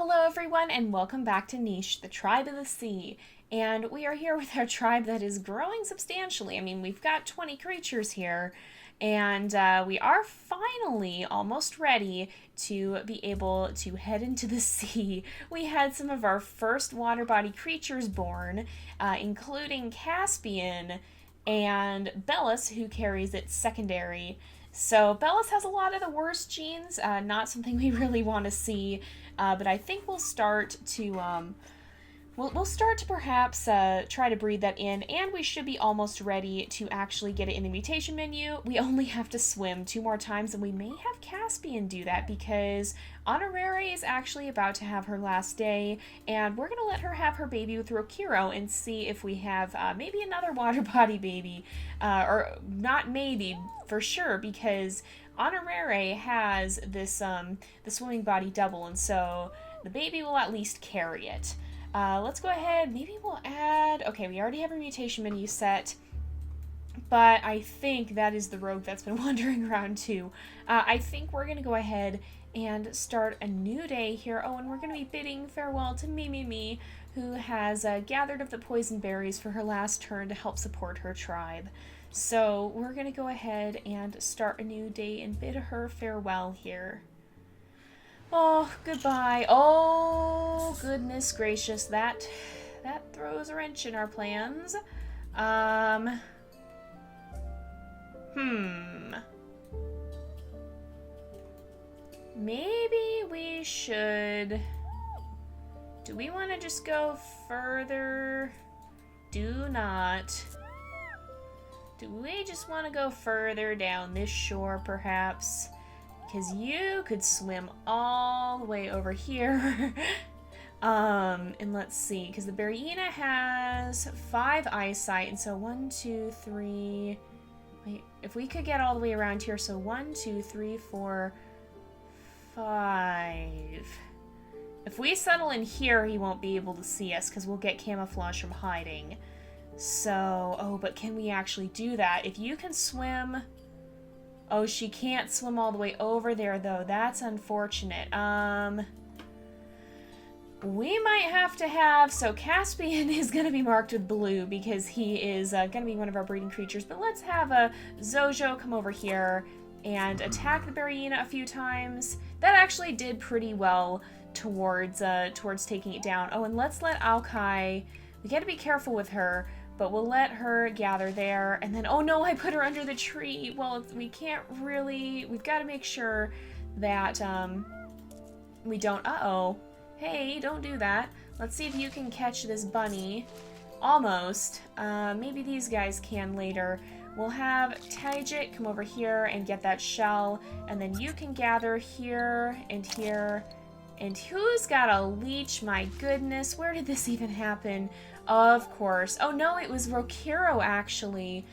Hello everyone and welcome back to Niche, the Tribe of the Sea. And we are here with our tribe that is growing substantially. I mean, we've got 20 creatures here, and we are finally almost ready to be able to head into the sea. We had some of our first water body creatures born, including Caspian and Bellis, who carries its secondary. So Bellis has a lot of the worst genes, not something we really want to see, but I think we'll start to we'll start to perhaps try to breed that in, and we should be almost ready to actually get it in the mutation menu. We only have to swim 2 more times, and we may have Caspian do that because Honorary is actually about to have her last day, and we're going to let her have her baby with Rokiro and see if we have maybe another water body baby, or not maybe, for sure, because Honorary has this the swimming body double, and so the baby will at least carry it. Let's go ahead, maybe we'll add, okay, we already have our mutation menu set, but I think that is the rogue that's been wandering around too. I think we're going to go ahead and start a new day here. Oh, and we're going to be bidding farewell to Me, who has gathered up the poison berries for her last turn to help support her tribe. So we're going to go ahead and start a new day and bid her farewell here. Oh, goodbye. Oh, goodness gracious. That throws a wrench in our plans. Maybe we should... Do we want to just go further? Do not. Do we just want to go further down this shore, perhaps? Because you could swim all the way over here. And let's see, because the Berryina has 5 eyesight, and so 1, 2, 3... Wait, if we could get all the way around here, so 1, 2, 3, 4, 5... If we settle in here, he won't be able to see us, because we'll get camouflage from hiding. So, oh, but can we actually do that? If you can swim... Oh, she can't swim all the way over there, though. That's unfortunate. We might have to have... So, Caspian is going to be marked with blue because he is going to be one of our breeding creatures. But let's have a Zojo come over here and attack the Berryina a few times. That actually did pretty well towards taking it down. Oh, and let's let Aokai... We got to be careful with her. But we'll let her gather there, and then, oh no, I put her under the tree. Well, we can't really, we've got to make sure that, we don't, uh-oh. Hey, don't do that. Let's see if you can catch this bunny. Almost. Maybe these guys can later. We'll have Taijik come over here and get that shell, and then you can gather here and here. And who's got a leech? My goodness, where did this even happen? Of course. Oh no, it was Rokiro actually.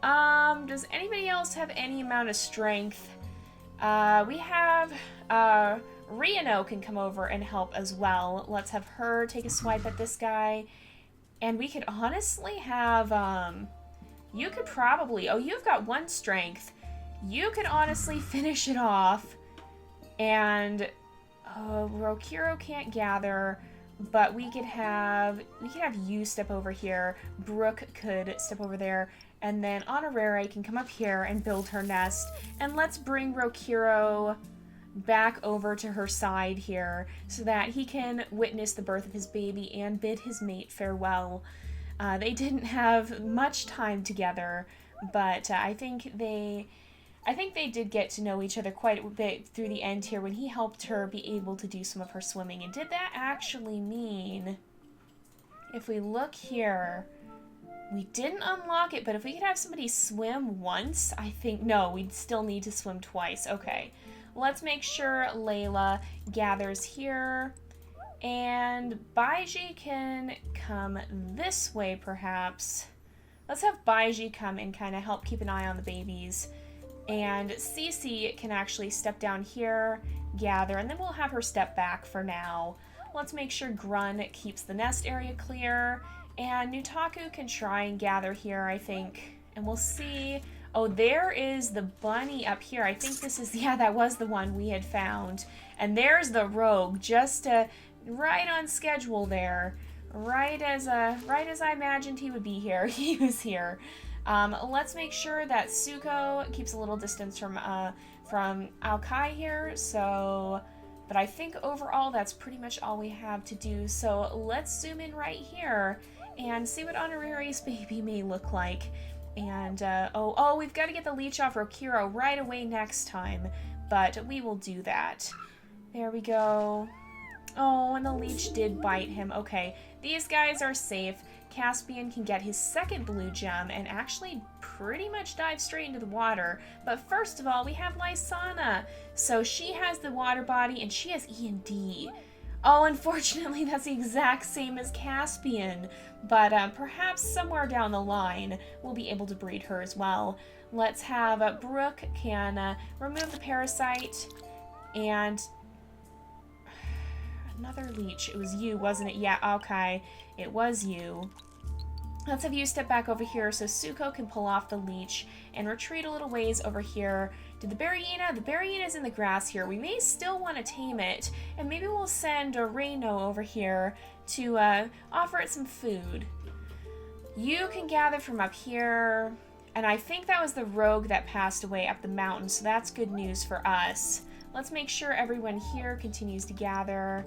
Does anybody else have any amount of strength? We have, Riano can come over and help as well. Let's have her take a swipe at this guy. And we could honestly have, you could probably, oh, you've got 1 strength. You could honestly finish it off. And, Rokiro can't gather. But we could have you step over here. Brooke could step over there. And then Honorary can come up here and build her nest. And let's bring Rokiro back over to her side here so that he can witness the birth of his baby and bid his mate farewell. They didn't have much time together, but I think they did get to know each other quite a bit through the end here when he helped her be able to do some of her swimming. And did that actually mean, if we look here, we didn't unlock it, but if we could have somebody swim once, I think, no, we'd still need to swim twice. Okay, let's make sure Layla gathers here. And Baiji can come this way, perhaps. Let's have Baiji come and kind of help keep an eye on the babies. And Cece can actually step down here, gather, and then we'll have her step back for now. Let's make sure Grun keeps the nest area clear, and Nutaku can try and gather here, I think. And we'll see... Oh, there is the bunny up here. I think this is, yeah, that was the one we had found. And there's the rogue, just right on schedule there. Right as I imagined he would be here. He was here. Let's make sure that Suko keeps a little distance from Alkai here. So, but I think overall that's pretty much all we have to do. So let's zoom in right here and see what Honorarius Baby may look like. And, we've got to get the leech off Rokiro right away next time, but we will do that. There we go. Oh, and the leech did bite him. Okay, these guys are safe. Caspian can get his second blue gem and actually pretty much dive straight into the water. But first of all, we have Lysana. So she has the water body and she has E&D. Oh, unfortunately, that's the exact same as Caspian, but perhaps somewhere down the line, we'll be able to breed her as well. Let's have Brooke can remove the parasite, and another leech. It was you, wasn't it? Yeah, okay, it was you. Let's have you step back over here so Suko can pull off the leech and retreat a little ways over here to the Berryina. The Berryina's in the grass here. We may still want to tame it, and maybe we'll send Reino over here to offer it some food. You can gather from up here, and I think that was the rogue that passed away up the mountain, so that's good news for us. Let's make sure everyone here continues to gather.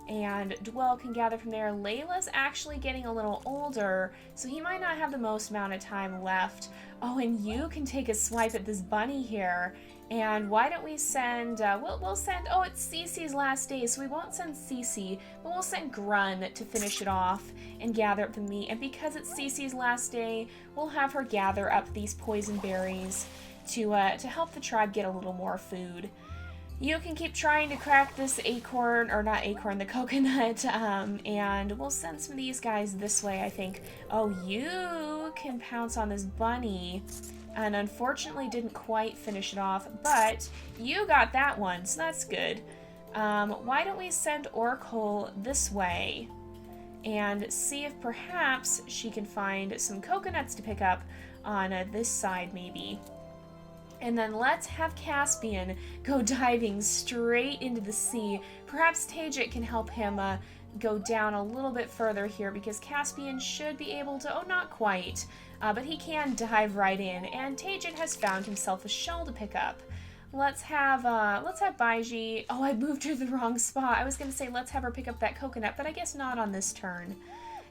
And Dwell can gather from there. Layla's actually getting a little older, so he might not have the most amount of time left. Oh, and you can take a swipe at this bunny here. And why don't we send, we'll send, oh, it's Cece's last day, so we won't send Cece, but we'll send Grun to finish it off and gather up the meat. And because it's Cece's last day, we'll have her gather up these poison berries to help the tribe get a little more food. You can keep trying to crack this acorn, or not acorn, the coconut, and we'll send some of these guys this way, I think. Oh, you can pounce on this bunny, and unfortunately didn't quite finish it off, but you got that one, so that's good. Why don't we send Oracle this way, and see if perhaps she can find some coconuts to pick up on this side, maybe. And then let's have Caspian go diving straight into the sea. Perhaps Tajik can help him go down a little bit further here, because Caspian should be able to, oh, not quite, but he can dive right in. And Tajik has found himself a shell to pick up. Let's have Baiji. Oh, I moved her to the wrong spot. I was going to say let's have her pick up that coconut, but I guess not on this turn.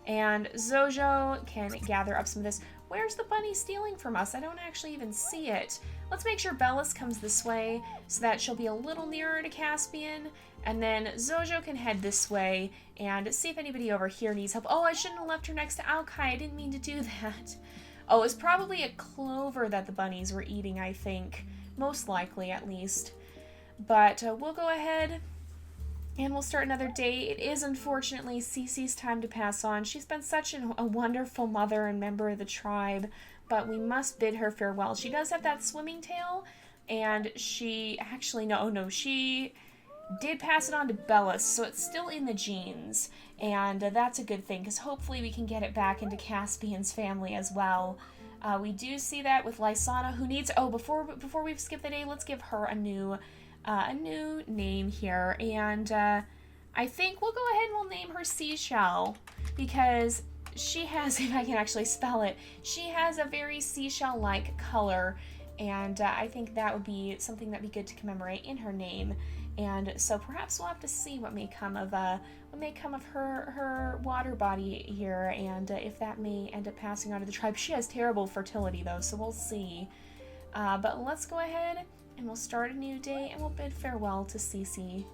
And Zojo can gather up some of this. Where's the bunny stealing from us? I don't actually even see it. Let's make sure Bellis comes this way so that she'll be a little nearer to Caspian. And then Zojo can head this way and see if anybody over here needs help. Oh, I shouldn't have left her next to Alkai. I didn't mean to do that. Oh, it was probably a clover that the bunnies were eating, I think. Most likely, at least. But we'll go ahead and we'll start another day. It is unfortunately Cece's time to pass on. She's been such a wonderful mother and member of the tribe, but we must bid her farewell. She does have that swimming tail, and she actually, she did pass it on to Bellis, so it's still in the genes, and that's a good thing, because hopefully we can get it back into Caspian's family as well. We do see that with Lysana, who needs, before we skip the day, let's give her a new name here, and I think we'll go ahead and we'll name her Seashell, because she has, if I can actually spell it, she has a very seashell-like color, and I think that would be something that'd be good to commemorate in her name. And so perhaps we'll have to see what may come of her water body here, and if that may end up passing on to the tribe. She has terrible fertility though, so we'll see. But let's go ahead and we'll start a new day, and we'll bid farewell to Cece.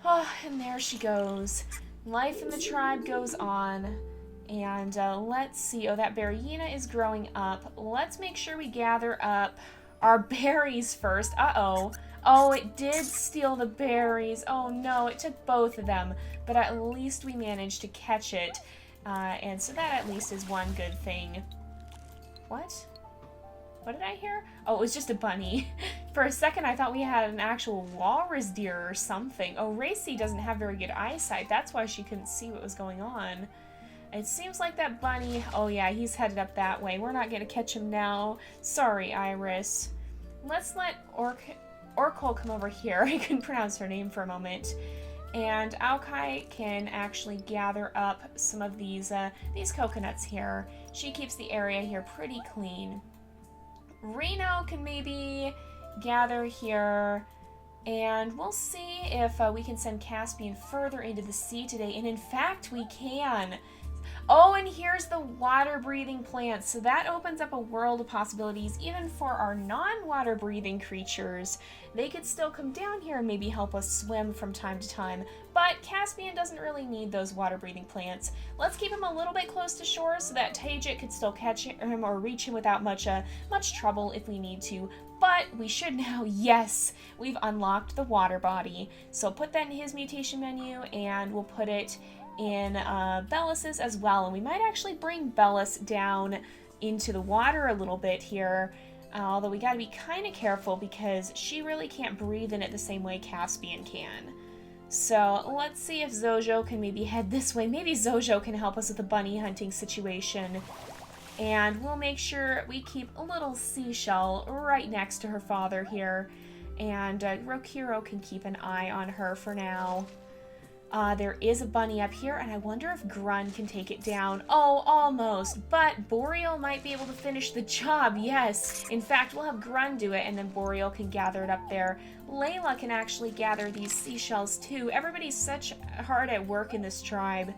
Oh, and there she goes. Life in the tribe goes on. And let's see. Oh, that Berryina is growing up. Let's make sure we gather up our berries first. Uh-oh. Oh, it did steal the berries. Oh, no. It took both of them. But at least we managed to catch it. And so that at least is one good thing. What? What did I hear? Oh, it was just a bunny. For a second, I thought we had an actual walrus deer or something. Oh, Racy doesn't have very good eyesight. That's why she couldn't see what was going on. It seems like that bunny, oh yeah, he's headed up that way. We're not gonna catch him now. Sorry, Iris. Let's let Orkol come over here. I couldn't pronounce her name for a moment. And Aokai can actually gather up some of these coconuts here. She keeps the area here pretty clean. Reno can maybe gather here, and we'll see if we can send Caspian further into the sea today. And in fact, we can. Oh, and here's the water-breathing plants. So that opens up a world of possibilities even for our non-water-breathing creatures. They could still come down here and maybe help us swim from time to time. But Caspian doesn't really need those water-breathing plants. Let's keep him a little bit close to shore so that Tajit could still catch him or reach him without much trouble if we need to. But we should now, yes, we've unlocked the water body. So put that in his mutation menu, and we'll put it in Bellis's as well. And we might actually bring Bellis down into the water a little bit here, although we gotta be kind of careful because she really can't breathe in it the same way Caspian can. So let's see if Zojo can maybe head this way. Maybe Zojo can help us with the bunny hunting situation. And we'll make sure we keep a little seashell right next to her father here. And Rokiro can keep an eye on her for now. There is a bunny up here, and I wonder if Grun can take it down. Oh, almost. But Boreal might be able to finish the job, yes. In fact, we'll have Grun do it, and then Boreal can gather it up there. Layla can actually gather these seashells, too. Everybody's such hard at work in this tribe.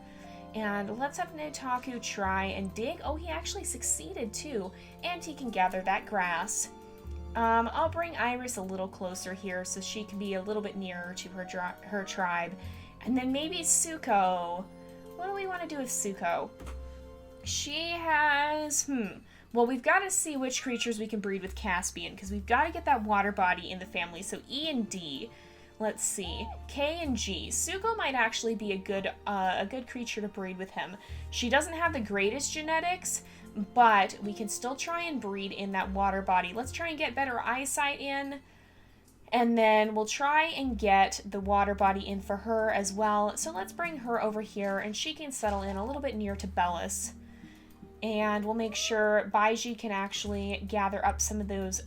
And let's have Notaku try and dig. Oh, he actually succeeded, too. And he can gather that grass. I'll bring Iris a little closer here so she can be a little bit nearer to her tribe. And then maybe Suko. What do we want to do with Suko? She has, well, we've got to see which creatures we can breed with Caspian, because we've got to get that water body in the family. So E and D. Let's see. K and G. Suko might actually be a good creature to breed with him. She doesn't have the greatest genetics, but we can still try and breed in that water body. Let's try and get better eyesight in. And then we'll try and get the water body in for her as well. So let's bring her over here, and she can settle in a little bit near to Bellis. And we'll make sure Baiji can actually gather up some of those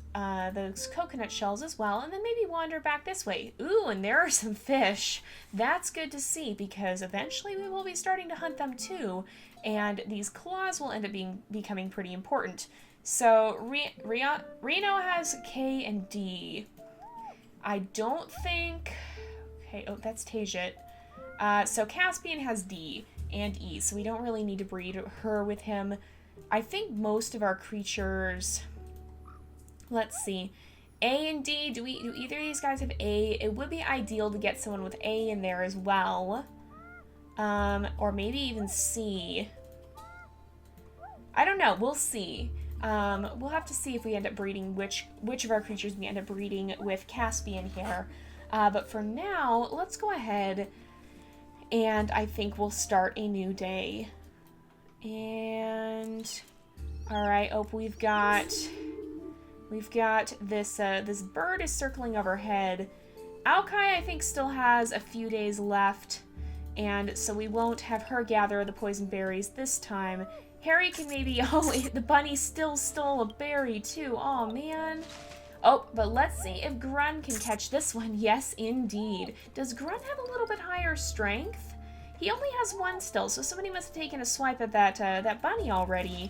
coconut shells as well, and then maybe wander back this way. Ooh, and there are some fish. That's good to see, because eventually we will be starting to hunt them too, and these claws will end up becoming pretty important. So Reno has K and D. I don't think... Okay, oh, that's Tajit. So Caspian has D and E, so we don't really need to breed her with him. I think most of our creatures... Let's see. A and D, do either of these guys have A? It would be ideal to get someone with A in there as well. Or maybe even C. I don't know, we'll see. We'll have to see if we end up breeding which of our creatures we end up breeding with Caspian here. But for now, let's go ahead and I think we'll start a new day. And alright, oh, we've got this this bird is circling overhead. Aokai, I think, still has a few days left, and so we won't have her gather the poison berries this time. Harry can maybe... Oh, the bunny still stole a berry, too. Oh, man. Oh, but let's see if Grun can catch this one. Yes, indeed. Does Grun have a little bit higher strength? He only has one still, so somebody must have taken a swipe at that bunny already.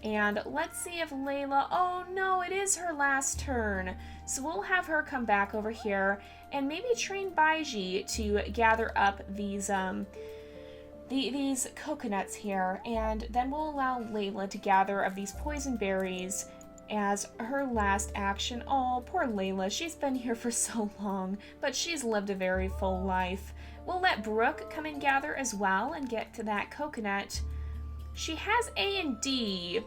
And let's see if Layla... Oh, no, it is her last turn. So we'll have her come back over here and maybe train Baiji to gather up these coconuts here, and then we'll allow Layla to gather of these poison berries as her last action. Oh, poor Layla. She's been here for so long, but she's lived a very full life. We'll let Brooke come and gather as well and get to that coconut. She has A and D.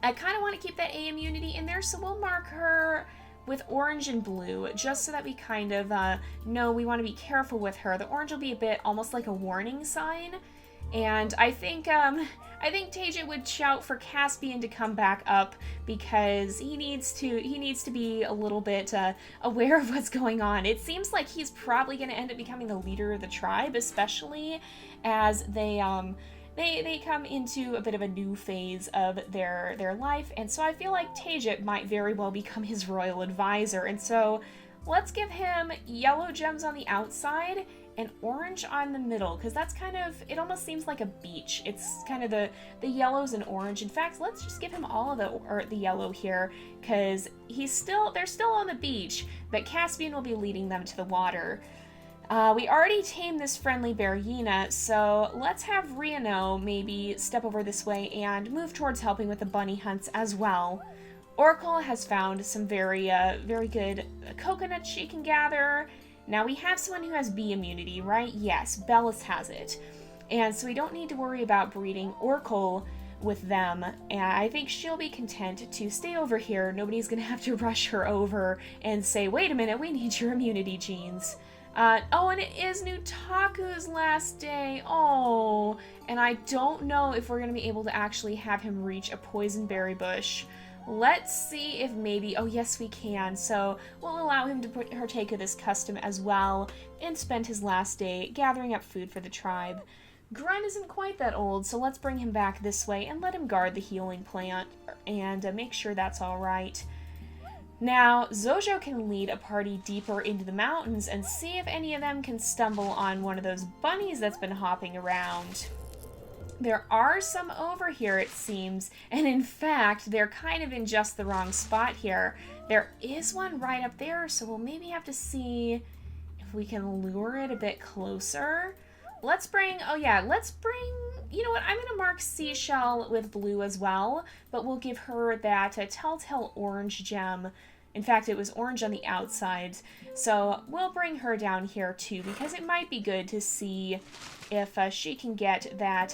I kind of want to keep that A immunity in there, so we'll mark her with orange and blue, just so that we kind of know we want to be careful with her. The orange will be a bit almost like a warning sign, and I think Tajit would shout for Caspian to come back up, because he needs to be a little bit aware of what's going on. It seems like he's probably going to end up becoming the leader of the tribe, especially as they they come into a bit of a new phase of their life, and so I feel like Tajik might very well become his royal advisor. And so let's give him yellow gems on the outside and orange on the middle, because that's kind of, it almost seems like a beach. It's kind of the yellows and orange. In fact, let's just give him all of the yellow here, because they're still on the beach, but Caspian will be leading them to the water. We already tamed this friendly Berryina, so let's have Riano maybe step over this way and move towards helping with the bunny hunts as well. Oracle has found some very good coconuts she can gather. Now we have someone who has bee immunity, right? Yes, Bellis has it. And so we don't need to worry about breeding Oracle with them. And I think she'll be content to stay over here. Nobody's going to have to rush her over and say, wait a minute, we need your immunity genes. Oh, and it is Nutaku's last day. Oh, and I don't know if we're going to be able to actually have him reach a poison berry bush. Let's see if maybe, oh yes we can, so we'll allow him to partake of this custom as well and spend his last day gathering up food for the tribe. Grun isn't quite that old, so let's bring him back this way and let him guard the healing plant and make sure that's alright. Now, Zojo can lead a party deeper into the mountains and see if any of them can stumble on one of those bunnies that's been hopping around. There are some over here, it seems, and in fact, they're kind of in just the wrong spot here. There is one right up there, so we'll maybe have to see if we can lure it a bit closer. Let's bring, you know what, I'm going to mark Seashell with blue as well, but we'll give her that telltale orange gem. In fact, it was orange on the outside, so we'll bring her down here too, because it might be good to see if she can get that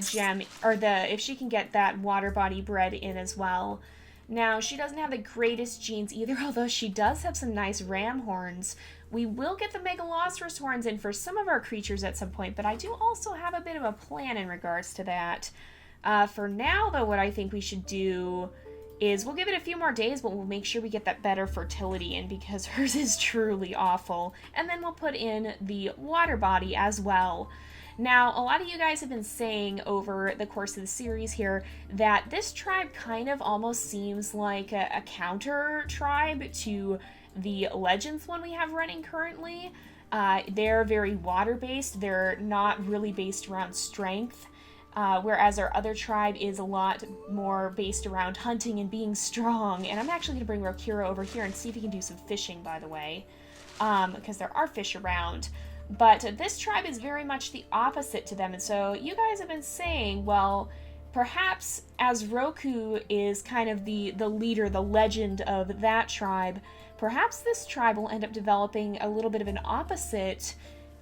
gem, or if she can get that water body bred in as well. Now, she doesn't have the greatest genes either, although she does have some nice ram horns. We will get the Megalosaurus horns in for some of our creatures at some point, but I do also have a bit of a plan in regards to that. For now, though, what I think we should do is we'll give it a few more days, but we'll make sure we get that better fertility in, because hers is truly awful. And then we'll put in the water body as well. Now, a lot of you guys have been saying over the course of the series here that this tribe kind of almost seems like a counter tribe to the Legends one we have running currently. They're very water-based. They're not really based around strength. Whereas our other tribe is a lot more based around hunting and being strong. And I'm actually going to bring Rokira over here and see if he can do some fishing, by the way, because there are fish around. But this tribe is very much the opposite to them. And so you guys have been saying, well, perhaps as Roku is kind of the leader, the legend of that tribe, perhaps this tribe will end up developing a little bit of an opposite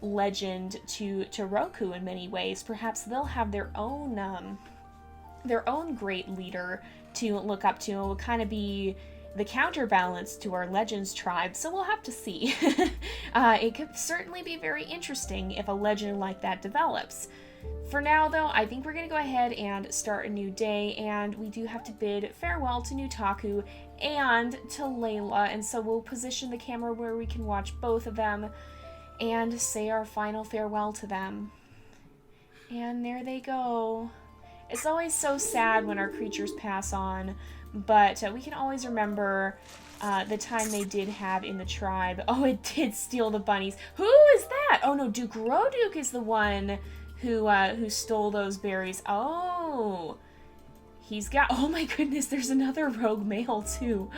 legend to Roku in many ways. Perhaps they'll have their own great leader to look up to, and will kind of be the counterbalance to our Legends tribe, so we'll have to see. It could certainly be very interesting if a legend like that develops. For now, though, I think we're going to go ahead and start a new day, and we do have to bid farewell to Nutaku and to Layla, and so we'll position the camera where we can watch both of them and say our final farewell to them. And there they go. It's always so sad when our creatures pass on, but we can always remember the time they did have in the tribe. Oh, it did steal the bunnies. Who is that? Oh no, Duke Roduke is the one who stole those berries. Oh, he's got, oh my goodness, there's another rogue male too.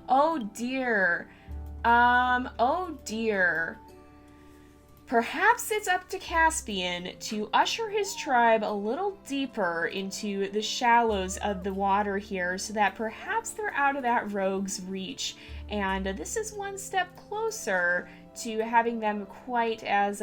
Oh dear. Oh dear. Perhaps it's up to Caspian to usher his tribe a little deeper into the shallows of the water here, so that perhaps they're out of that rogue's reach. And this is one step closer to having them quite as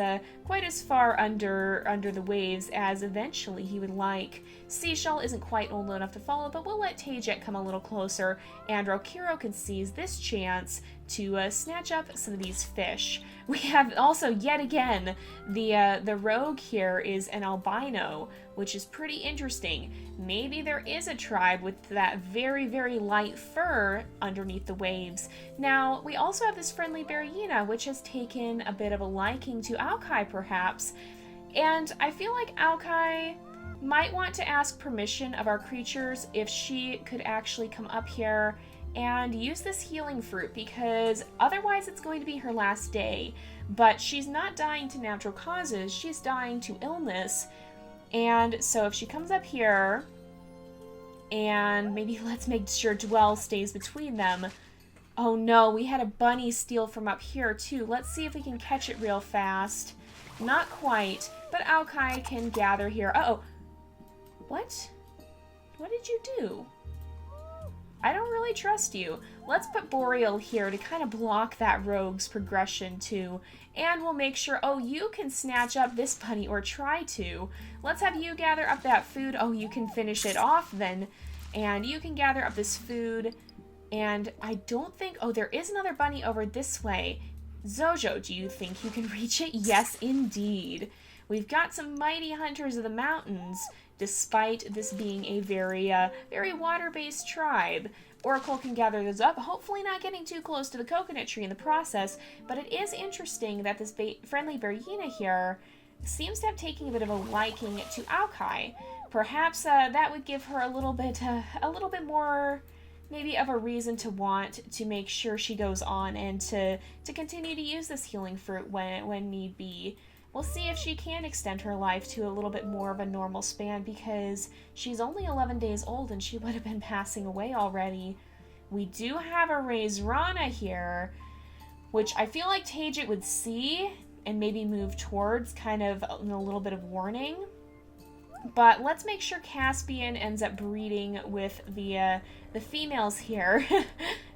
far under the waves as eventually he would like. Seashell isn't quite old enough to follow, but we'll let Tajek come a little closer, and Rokiro can seize this chance to snatch up some of these fish. We have also, yet again, the rogue here is an albino, which is pretty interesting. Maybe there is a tribe with that very, very light fur underneath the waves. Now, we also have this friendly Berryina, which has taken a bit of a liking to Aokai, perhaps. And I feel like Alkai might want to ask permission of our creatures if she could actually come up here and use this healing fruit, because otherwise it's going to be her last day. But she's not dying to natural causes, she's dying to illness. And so if she comes up here, and maybe let's make sure Dwell stays between them. Oh no, we had a bunny steal from up here too. Let's see if we can catch it real fast. Not quite, but Alkai can gather here. Uh-oh. What? What did you do? I don't really trust you. Let's put Boreal here to kind of block that rogue's progression too. And we'll make sure, oh, you can snatch up this bunny, or try to. Let's have you gather up that food. Oh, you can finish it off then. And you can gather up this food. And I don't think, oh, there is another bunny over this way. Zojo, do you think you can reach it? Yes, indeed. We've got some mighty hunters of the mountains, despite this being a very water-based tribe. Oracle can gather those up, hopefully not getting too close to the coconut tree in the process, but it is interesting that this friendly Berryina here seems to have taken a bit of a liking to Alkai. Perhaps that would give her a little bit more, maybe, of a reason to want to make sure she goes on and to continue to use this healing fruit when need be. We'll see if she can extend her life to a little bit more of a normal span, because she's only 11 days old and she would have been passing away already. We do have a Raizrana here, which I feel like Tajit would see and maybe move towards, kind of in a little bit of warning. But let's make sure Caspian ends up breeding with the females here.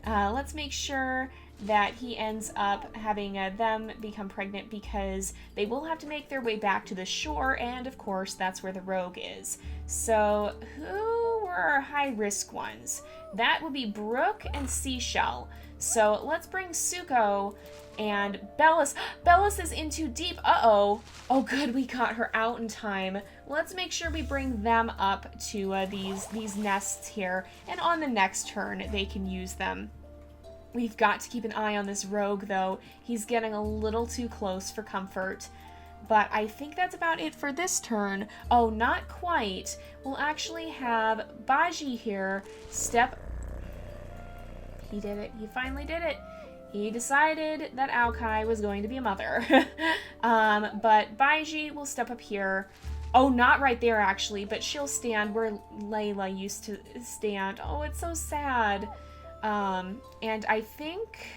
Let's make sure that he ends up having them become pregnant, because they will have to make their way back to the shore, and of course that's where the rogue is. So who were our high-risk ones? That would be Brook and Seashell. So let's bring Suko and Bellis. Bellis is in too deep. Uh-oh. Oh, good, we got her out in time. Let's make sure we bring them up to these nests here, and on the next turn they can use them. We've got to keep an eye on this rogue, though. He's getting a little too close for comfort. But I think that's about it for this turn. Oh, not quite. We'll actually have Baji here step... He did it. He finally did it. He decided that Alkai was going to be a mother. But Baiji will step up here. Oh, not right there, actually, but she'll stand where Layla used to stand. Oh, it's so sad. And I think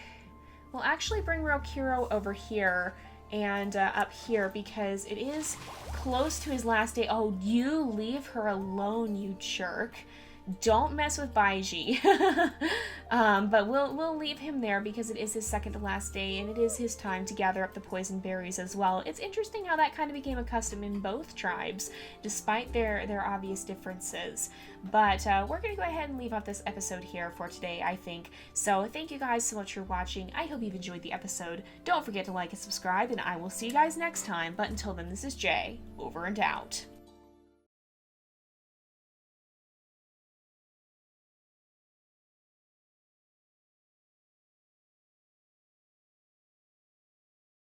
we'll actually bring Rokiro over here and up here, because it is close to his last day. Oh, you leave her alone, you jerk. Don't mess with Baiji. But we'll leave him there because it is his second to last day, and it is his time to gather up the poison berries as well. It's interesting how that kind of became a custom in both tribes, despite their obvious differences. But we're going to go ahead and leave off this episode here for today, I think. So thank you guys so much for watching. I hope you've enjoyed the episode. Don't forget to like and subscribe, and I will see you guys next time. But until then, this is Jay, over and out.